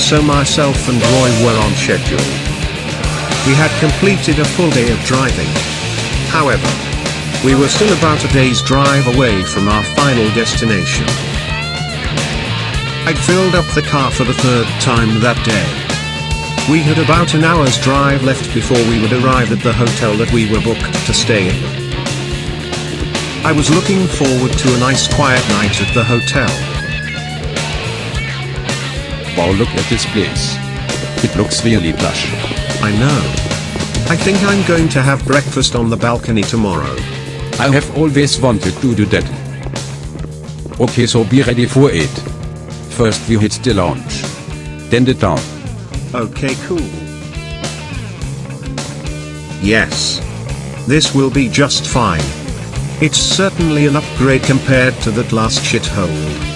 so myself and Roy were on schedule. We had completed a full day of driving. However, we were still about a day's drive away from our final destination. I'd filled up the car for the third time that day. We had about an hour's drive left before we would arrive at the hotel that we were booked to stay in. I was looking forward to a nice quiet night at the hotel. Wow, look at this place. It looks really plush. I know. I think I'm going to have breakfast on the balcony tomorrow. I have always wanted to do that. Okay, so be ready for it. First we hit the lounge. Then the town. Okay, cool. Yes. This will be just fine. It's certainly an upgrade compared to that last shithole.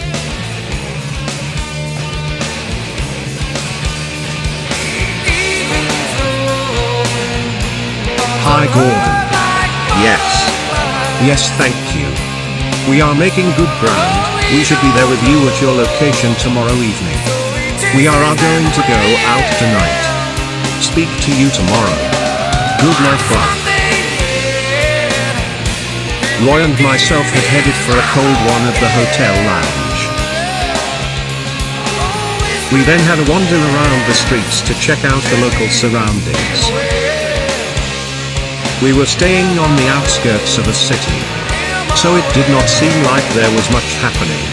Hi Gordon. Yes. Yes, thank you. We are making good ground. We should be there with you at your location tomorrow evening. We are going to go out tonight. Speak to you tomorrow. Good night, bye. Roy and myself had headed for a cold one at the hotel lounge. We then had a wander around the streets to check out the local surroundings. We were staying on the outskirts of a city, so it did not seem like there was much happening.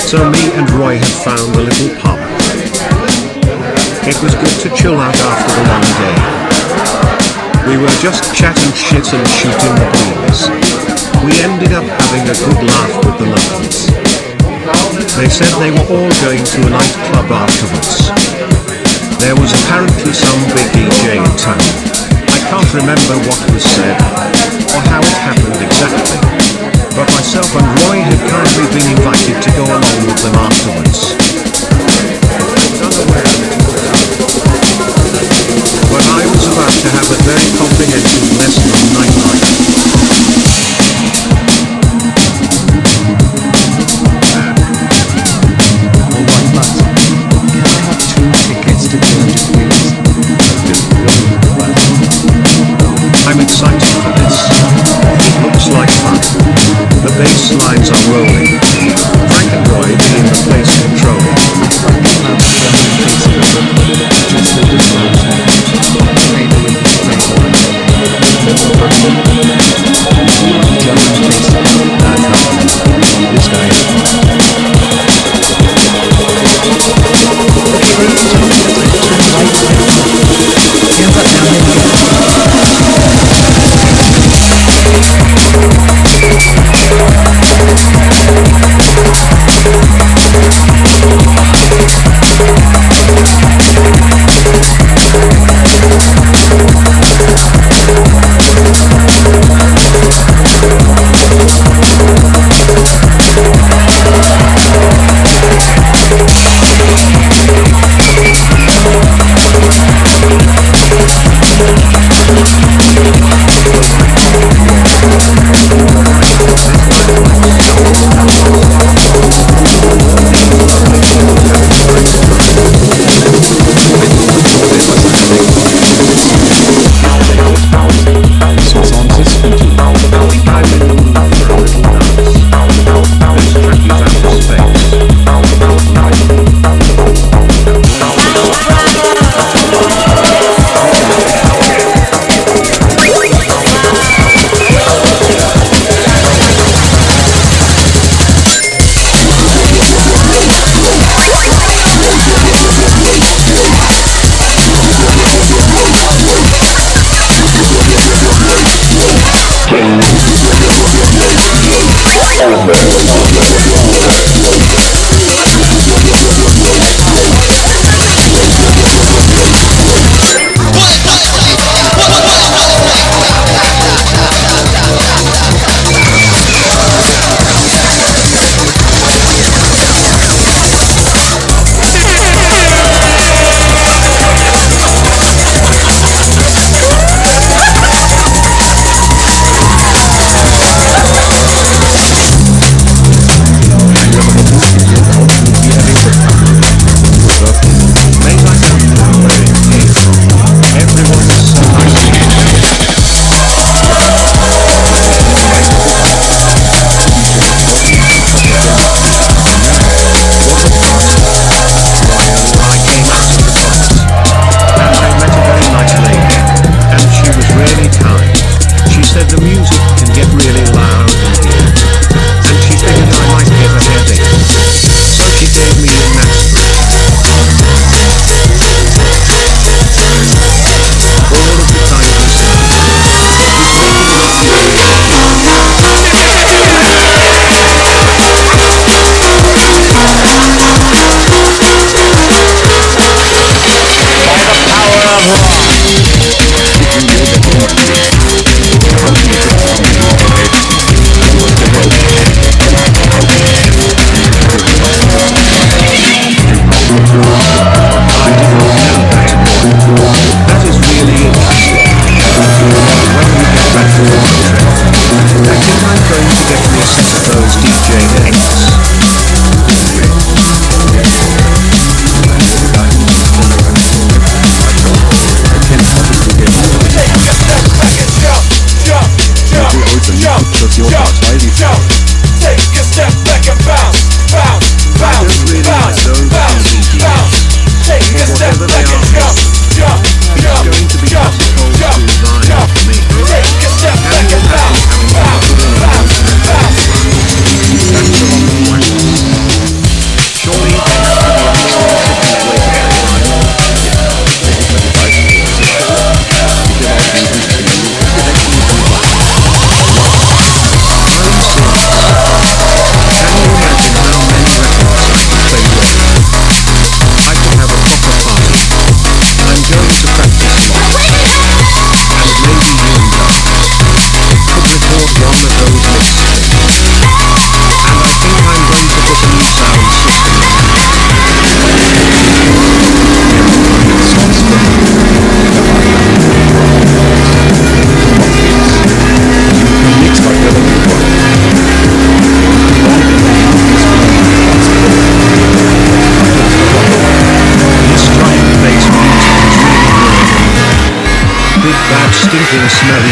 So me and Roy had found a little pub. It was good to chill out after the long day. We were just chatting shit and shooting the breeze. We ended up having a good laugh with the locals. They said they were all going to a nightclub afterwards. There was apparently some big DJ in town. I can't remember what was said, or how it happened exactly. But myself and Roy had kindly been invited to go along with them afterwards. But I was about to have a very comprehensive lesson on nightlife. Alright, but can I have 2 tickets to Georgia, please? I'm excited for this. It looks like fun. The bass lines are rolling. Frank and Roy being the place controlling. This guy is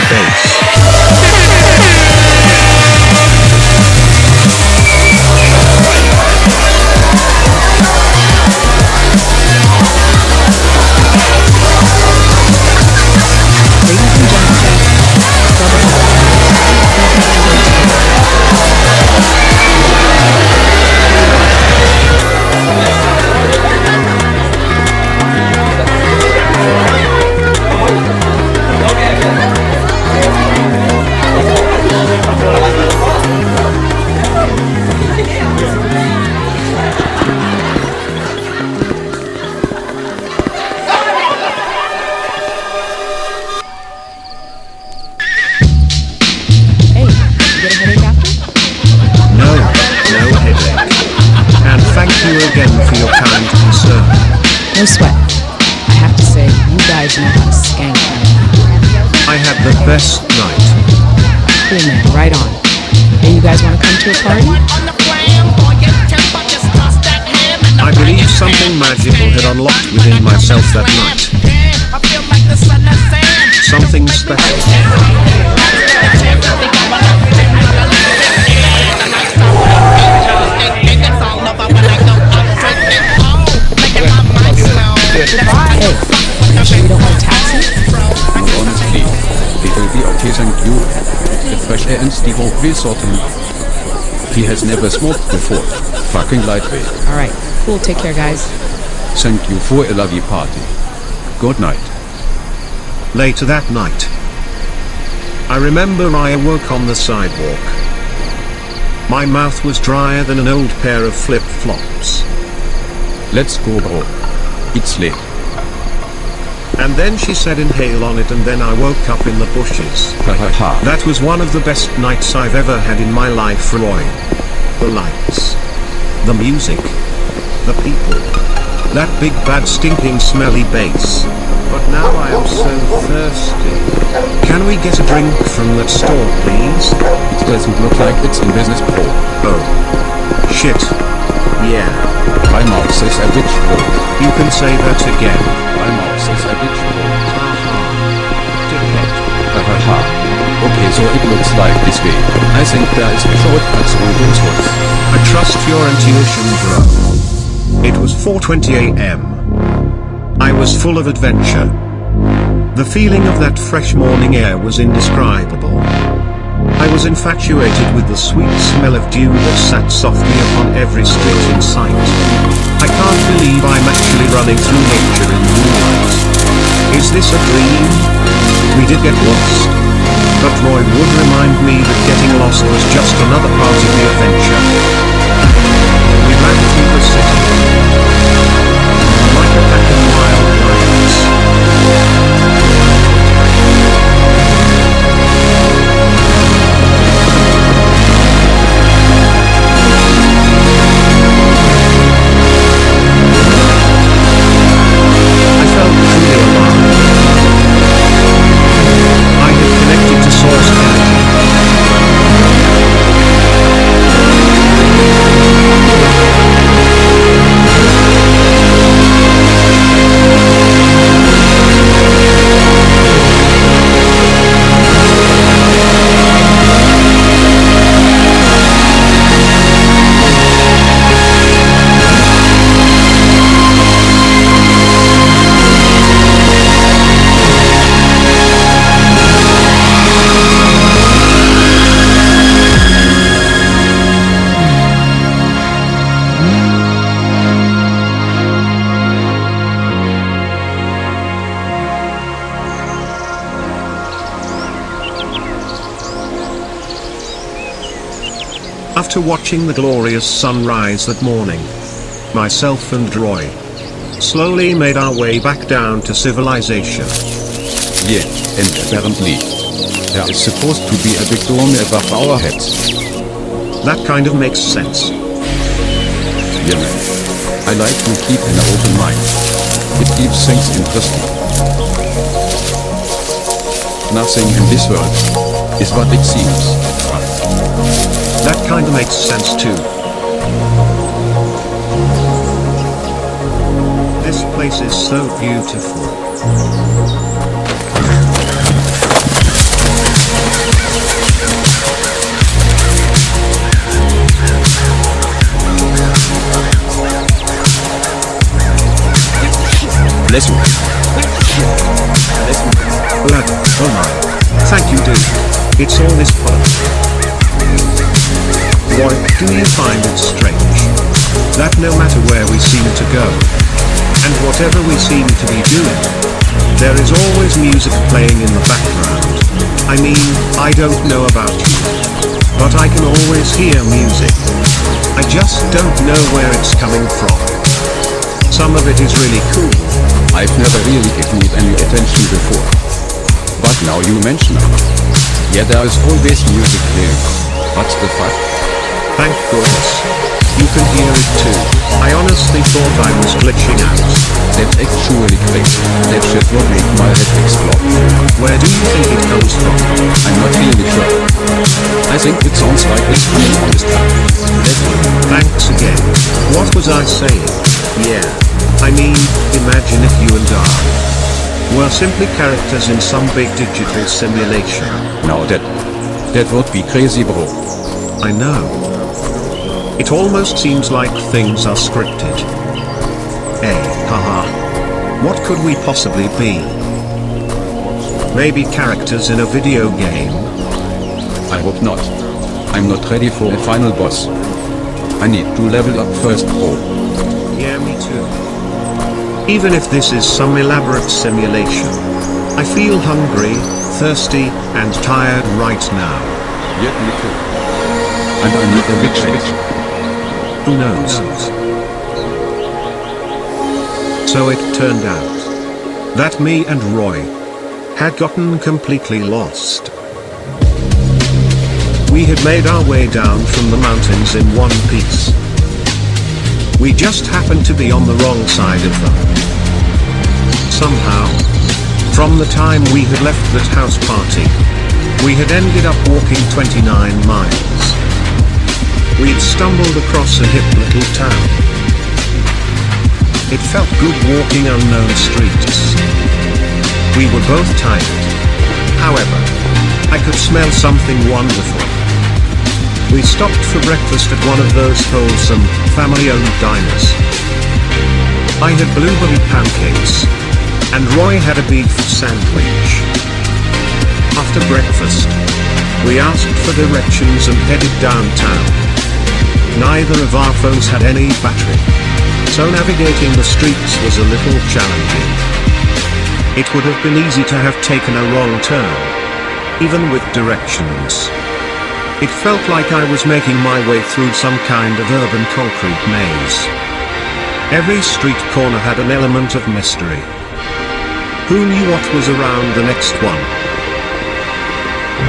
bass. Ladies and hey, you get a headache after? No, no headache. And thank you again for your kind concern. No sweat. I have to say, you guys know how to skank me. I had the best night. Cool man, right on. Hey, you guys want to come to a party? I believe something magical had unlocked within myself that night. Something special. Hey, you sure you don't want a taxi? No, honestly, it will be okay, thank you. The fresh air and Steve will sort him. He has never smoked before. Fucking lightweight. Alright, cool, take care guys. Thank you for a lovely party. Good night. Later that night, I remember I awoke on the sidewalk. My mouth was drier than an old pair of flip-flops. Let's go, bro. It's late. And then she said inhale on it, and then I woke up in the bushes. Ha ha ha. That was one of the best nights I've ever had in my life, Roy. The lights. The music. The people. That big bad stinking smelly bass. But now I am so thirsty. Can we get a drink from that store, please? It doesn't look like it's in business, bro. Oh. Shit. Yeah. My mouth says a bitch roll. You can say that again. My mouth says a bitch roll. Dickhead. Ha ha ha. Okay, so it looks like this way. I think there is a shortcut through those woods. I trust your intuition, bro. It was 4:20 a.m. I was full of adventure. The feeling of that fresh morning air was indescribable. I was infatuated with the sweet smell of dew that sat softly upon every street in sight. I can't believe I'm actually running through nature in the moonlight. Is this a dream? We did get lost. But Roy would remind me that getting lost was just another part of the adventure. We ran through the city. Like a pack of wild lions. I felt truly alive. I had connected to source energy. After watching the glorious sunrise that morning, myself and Roy slowly made our way back down to civilization. Yeah, and apparently, there is supposed to be a big dome above our heads. That kind of makes sense. Yeah, man. I like to keep an open mind. It keeps things interesting. Nothing in this world is what it seems. That kind of makes sense too. This place is so beautiful. Oh my. Thank you, dude. It's all this fun. Roy, do you find it strange that no matter where we seem to go, and whatever we seem to be doing, there is always music playing in the background? I mean, I don't know about you, but I can always hear music. I just don't know where it's coming from. Some of it is really cool. I've never really given it any attention before. But now you mention it. Yeah, there is always music playing. What's the fuck? Thank goodness. You can hear it too. I honestly thought I was glitching out. That's actually crazy. That shit will make my head explode. Where do you think it comes from? I'm not really sure. I think it sounds like it's coming on this track. That's it. Thanks again. What was I saying? Yeah. I mean, imagine if you and I were simply characters in some big digital simulation. Now that would be crazy, bro. I know. It almost seems like things are scripted. Hey, haha. What could we possibly be? Maybe characters in a video game? I hope not. I'm not ready for a final boss. I need to level up first, bro. Yeah, me too. Even if this is some elaborate simulation, I feel hungry, thirsty, and tired right now. Yeah, me too. And I need a big shake. Who knows? So it turned out that me and Roy had gotten completely lost. We had made our way down from the mountains in one piece. We just happened to be on the wrong side of them. Somehow, from the time we had left that house party, we had ended up walking 29 miles. We'd stumbled across a hip little town. It felt good walking unknown streets. We were both tired. However, I could smell something wonderful. We stopped for breakfast at one of those wholesome, family-owned diners. I had blueberry pancakes, and Roy had a beef sandwich. After breakfast, we asked for directions and headed downtown. Neither of our phones had any battery, so navigating the streets was a little challenging. It would have been easy to have taken a wrong turn, even with directions. It felt like I was making my way through some kind of urban concrete maze. Every street corner had an element of mystery. Who knew what was around the next one?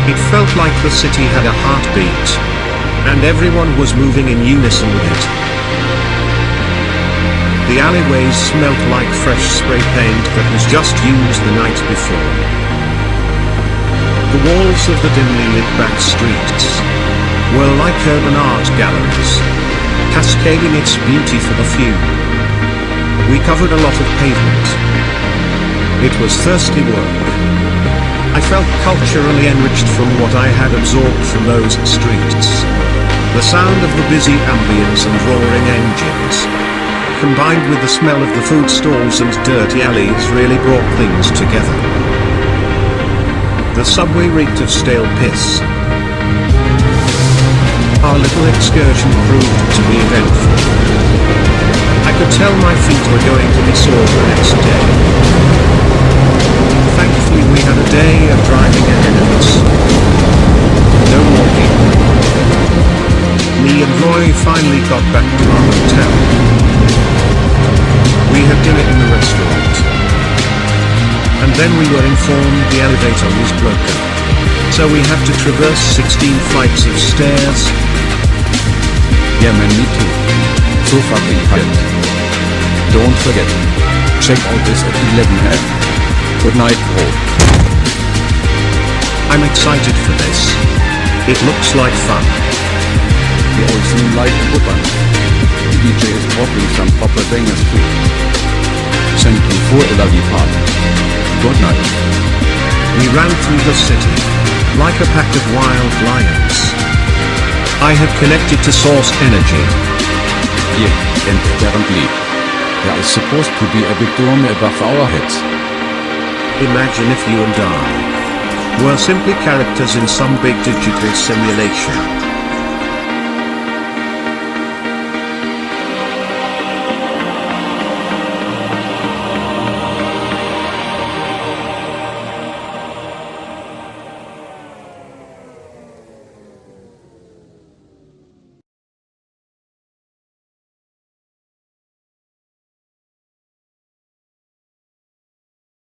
It felt like the city had a heartbeat, and everyone was moving in unison with it. The alleyways smelt like fresh spray paint that was just used the night before. The walls of the dimly lit back streets were like urban art galleries, cascading its beauty for the few. We covered a lot of pavement. It was thirsty work. I felt culturally enriched from what I had absorbed from those streets. The sound of the busy ambience and roaring engines, combined with the smell of the food stalls and dirty alleys, really brought things together. The subway reeked of stale piss. Our little excursion proved to be eventful. I could tell my feet were going to be sore the next day. Thankfully we had a day of driving ahead of us. No walking. Me and Roy finally got back to our hotel. We had dinner in the restaurant. And then we were informed the elevator was broken. So we had to traverse 16 flights of stairs. Yeah man, me too. So fucking tired. Don't forget, check out this at 11 am. Good night, bro. I'm excited for this. It looks like fun. We all seem like a good one. The DJ is dropping some proper bangers too. Thank you for a lovely party. Good night. We ran through the city, like a pack of wild lions. I had connected to source energy. Yeah, and apparently, there is supposed to be a big dome above our heads. Imagine if you and I were simply characters in some big digital simulation.